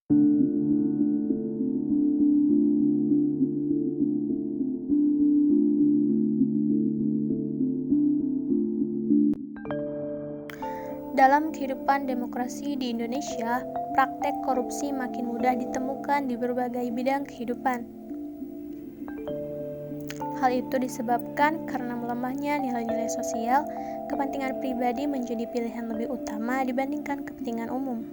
Dalam kehidupan demokrasi di Indonesia, praktek korupsi makin mudah ditemukan di berbagai bidang kehidupan. Hal itu disebabkan karena melemahnya nilai-nilai sosial, kepentingan pribadi menjadi pilihan lebih utama dibandingkan kepentingan umum.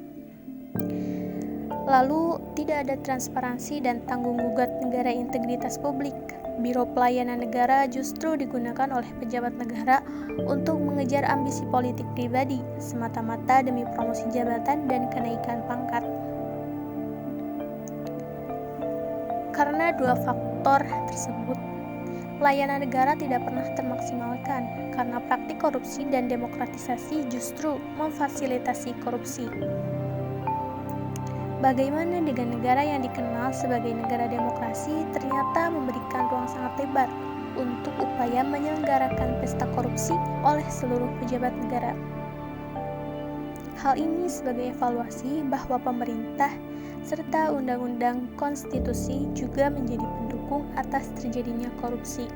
Lalu, tidak ada transparansi dan tanggung jawab negara integritas publik. Biro Pelayanan Negara justru digunakan oleh pejabat negara untuk mengejar ambisi politik pribadi, semata-mata demi promosi jabatan dan kenaikan pangkat. Karena dua faktor tersebut, pelayanan negara tidak pernah termaksimalkan, karena praktik korupsi dan demokratisasi justru memfasilitasi korupsi. Bagaimana dengan negara yang dikenal sebagai negara demokrasi ternyata memberikan ruang sangat lebar untuk upaya menyelenggarakan pesta korupsi oleh seluruh pejabat negara. Hal ini sebagai evaluasi bahwa pemerintah serta undang-undang konstitusi juga menjadi pendukung atas terjadinya korupsi.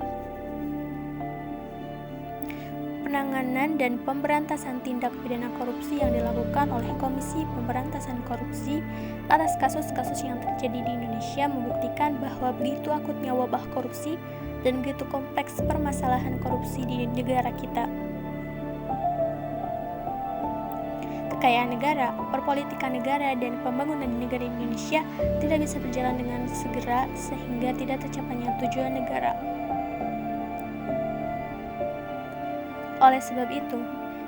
Penanganan dan pemberantasan tindak pidana korupsi yang dilakukan oleh Komisi Pemberantasan Korupsi atas kasus-kasus yang terjadi di Indonesia membuktikan bahwa begitu akutnya wabah korupsi dan begitu kompleks permasalahan korupsi di negara kita. Kekayaan negara, perpolitikan negara, dan pembangunan di negara Indonesia tidak bisa berjalan dengan segera sehingga tidak tercapainya tujuan negara. Oleh sebab itu,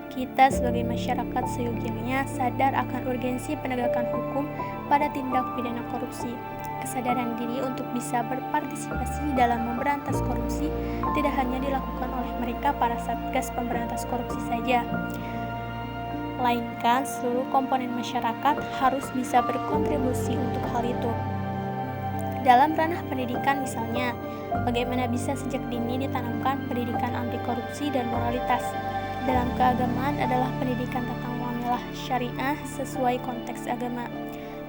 kita sebagai masyarakat seyogyanya sadar akan urgensi penegakan hukum pada tindak pidana korupsi. Kesadaran diri untuk bisa berpartisipasi dalam memberantas korupsi tidak hanya dilakukan oleh mereka para satgas pemberantas korupsi saja, melainkan seluruh komponen masyarakat harus bisa berkontribusi untuk hal itu. Dalam ranah pendidikan misalnya, bagaimana bisa sejak dini ditanamkan pendidikan anti korupsi dan moralitas. Dalam keagamaan adalah pendidikan tentang muamalah syariah sesuai konteks agama.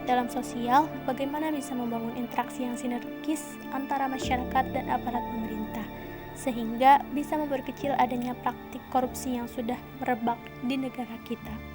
Dalam sosial, bagaimana bisa membangun interaksi yang sinergis antara masyarakat dan aparat pemerintah, sehingga bisa memperkecil adanya praktik korupsi yang sudah merebak di negara kita.